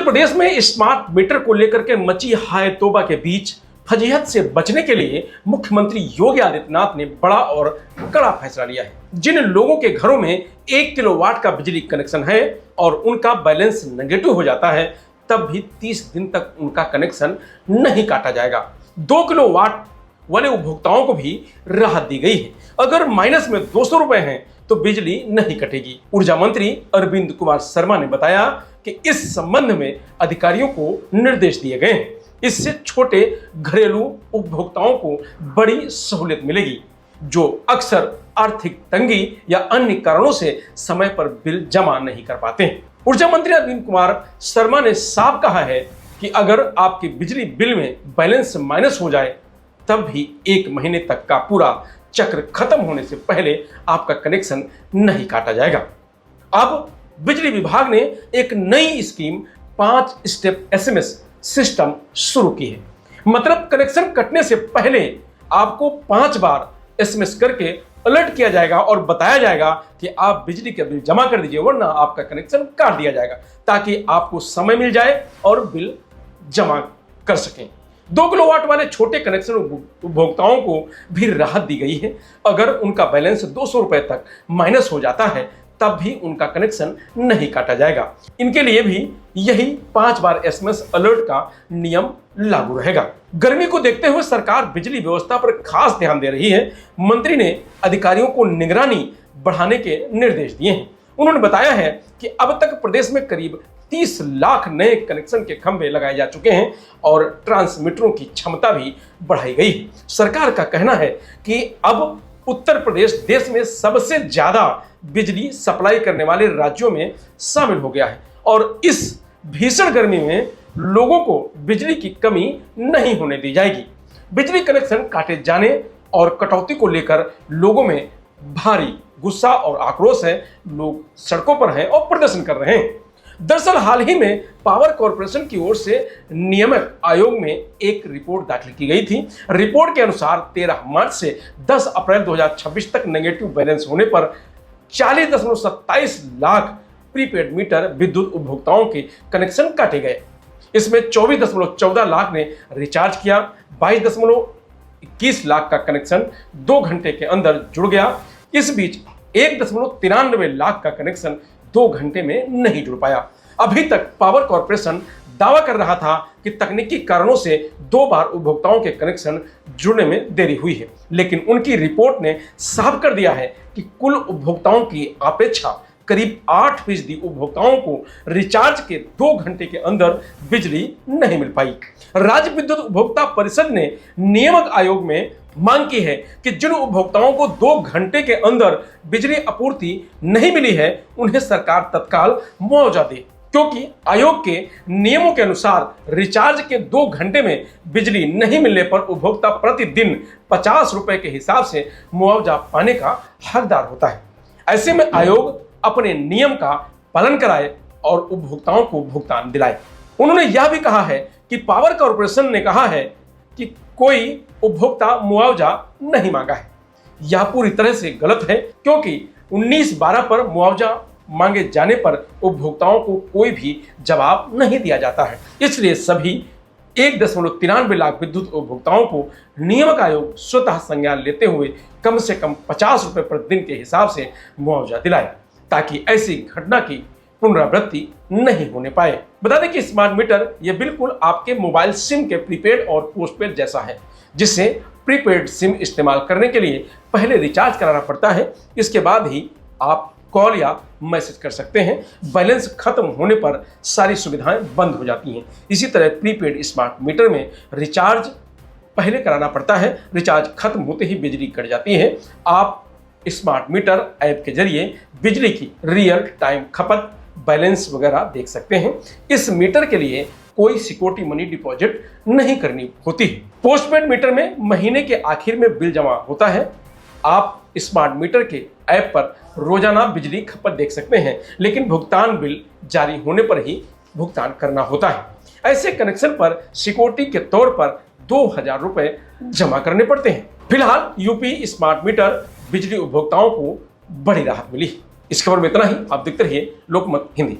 प्रदेश में smart meter को लेकर के मची हाय तौबा के बीच फजीहत से बचने के लिए मुख्यमंत्री योगी आदित्यनाथ ने बड़ा और कड़ा फैसला लिया है। जिन लोगों के घरों में 1 किलोवाट का बिजली कनेक्शन है और उनका बैलेंस नेगेटिव हो जाता है, तब भी 30 दिन तक उनका कनेक्शन नहीं काटा जाएगा। 2 किलोवाट वाले उपभोक्ताओं को भी राहत दी गई है। अगर माइनस में 200 रुपए हैं तो बिजली नहीं कटेगी। ऊर्जा मंत्री अरविंद कुमार शर्मा ने बताया कि इस संबंध में अधिकारियों को निर्देश दिए गए हैं। इससे छोटे घरेलू उपभोक्ताओं को बड़ी सहूलियत मिलेगी, जो अक्सर आर्थिक तंगी या अन्य कारणों से समय पर बिल जमा नहीं कर पाते हैं। ऊर्जा मंत्री अरविंद कुमार शर्मा ने साफ कहा है कि अगर आपके बिजली बिल में बैलेंस माइनस हो जाए, तब भी 1 महीने तक का पूरा चक्र खत्म होने से पहले आपका कनेक्शन नहीं काटा जाएगा। अब बिजली विभाग ने एक नई स्कीम 5 स्टेप एसएमएस सिस्टम शुरू की है। मतलब कनेक्शन कटने से पहले आपको 5 बार एसएमएस करके अलर्ट किया जाएगा और बताया जाएगा कि आप बिजली का बिल जमा कर दीजिए, वरना आपका कनेक्शन काट दिया जाएगा, ताकि आपको समय मिल जाए और बिल जमा कर सकें। 2 किलोवाट वाले छोटे कनेक्शन उपभोक्ताओं को भी राहत दी गई है। अगर उनका बैलेंस 200 रुपए तक माइनस हो जाता है, तब भी उनका कनेक्शन नहीं काटा जाएगा। इनके लिए भी यही 5 बार एसएमएस अलर्ट का नियम लागू रहेगा। गर्मी को देखते हुए सरकार बिजली व्यवस्था पर खास ध्यान दे रही है। मंत्री ने अधिकारियों को निगरानी बढ़ाने के निर्देश दिए हैं। उन्होंने बताया है कि अब तक प्रदेश में करीब 30 लाख नए कनेक्शन के खंभे लगाए जा चुके हैं और ट्रांसमीटरों की क्षमता भी बढ़ाई गई है। सरकार का कहना है कि अब उत्तर प्रदेश देश में सबसे ज्यादा बिजली सप्लाई करने वाले राज्यों में शामिल हो गया है और इस भीषण गर्मी में लोगों को बिजली की कमी नहीं होने दी जाएगी। बिजली कनेक्शन काटे जाने और कटौती को लेकर लोगों में भारी गुस्सा और आक्रोश है। लोग सड़कों पर हैं और प्रदर्शन कर रहे हैं। दरअसल हाल ही में पावर कॉर्पोरेशन की ओर से नियामक आयोग में एक रिपोर्ट दाखिल की गई थी। रिपोर्ट के अनुसार 13 मार्च से 10 अप्रैल 2026 तक नेगेटिव बैलेंस होने पर 40.27 लाख प्रीपेड मीटर विद्युत उपभोक्ताओं के कनेक्शन काटे गए। इसमें 24.14 लाख ने रिचार्ज किया, 22.21 लाख का कनेक्शन 2 घंटे के अंदर जुड़ गया। इस बीच 1.93 लाख का कनेक्शन 2 घंटे में नहीं जुड़ पाया। अभी तक पावर कॉर्पोरेशन दावा कर रहा था कि तकनीकी कारणों से 2 बार उपभोक्ताओं के कनेक्शन जुड़ने में देरी हुई है, लेकिन उनकी रिपोर्ट ने साफ कर दिया है कि कुल उपभोक्ताओं की अपेक्षा करीब 8% उपभोक्ताओं को रिचार्ज के 2 घंटे के अंदर बिजली नहीं मिल पाई। राज्य विद्युत उपभोक्ता परिषद ने नियामक आयोग में मांग की है कि जिन उपभोक्ताओं को 2 घंटे के अंदर बिजली आपूर्ति नहीं मिली है, उन्हें सरकार तत्काल मुआवजा दे, क्योंकि आयोग के नियमों के अनुसार रिचार्ज के 2 घंटे में बिजली नहीं मिलने पर उपभोक्ता प्रतिदिन 50 रुपए के हिसाब से मुआवजा पाने का हकदार होता है। ऐसे में आयोग अपने नियम का पालन कराए और उपभोक्ताओं को भुगतान दिलाए। उन्होंने यह भी कहा है कि पावर कॉर्पोरेशन ने कहा है कि कोई उपभोक्ता मुआवजा नहीं मांगा है। यह पूरी तरह से गलत है, क्योंकि 19/12 पर मुआवजा मांगे जाने पर उपभोक्ताओं को कोई भी जवाब नहीं दिया जाता है। इसलिए सभी 1.93 लाख विद्युत उपभोक्ताओं को नियामक आयोग स्वतः संज्ञान लेते हुए कम से कम 50 रुपए प्रतिदिन के हिसाब से मुआवजा दिलाए, ताकि ऐसी घटना की पुनरावृत्ति नहीं होने पाए। बता दें कि स्मार्ट मीटर ये बिल्कुल आपके मोबाइल सिम के प्रीपेड और पोस्टपेड जैसा है, जिससे प्रीपेड सिम इस्तेमाल करने के लिए पहले रिचार्ज कराना पड़ता है। इसके बाद ही आप कॉल या मैसेज कर सकते हैं। बैलेंस खत्म होने पर सारी सुविधाएं बंद हो जाती हैं। इसी तरह प्रीपेड स्मार्ट मीटर में रिचार्ज पहले कराना पड़ता है, रिचार्ज खत्म होते ही बिजली कट जाती है। आप स्मार्ट मीटर ऐप के जरिए बिजली की रियल टाइम खपत, बैलेंस वगैरह देख सकते हैं। इस मीटर के लिए कोई सिक्योरिटी मनी डिपॉजिट नहीं करनी होती है। पोस्टपेड मीटर में महीने के आखिर में बिल जमा होता है। आप स्मार्ट मीटर के ऐप पर रोजाना बिजली खपत देख सकते हैं, लेकिन भुगतान बिल जारी होने पर ही भुगतान करना होता है। ऐसे कनेक्शन पर सिक्योरिटी के तौर पर 2000 रुपए जमा करने पड़ते हैं। फिलहाल यूपी स्मार्ट मीटर बिजली उपभोक्ताओं को बड़ी राहत मिली। इस खबर में इतना ही। आप देखते रहिए लोकमत हिंदी।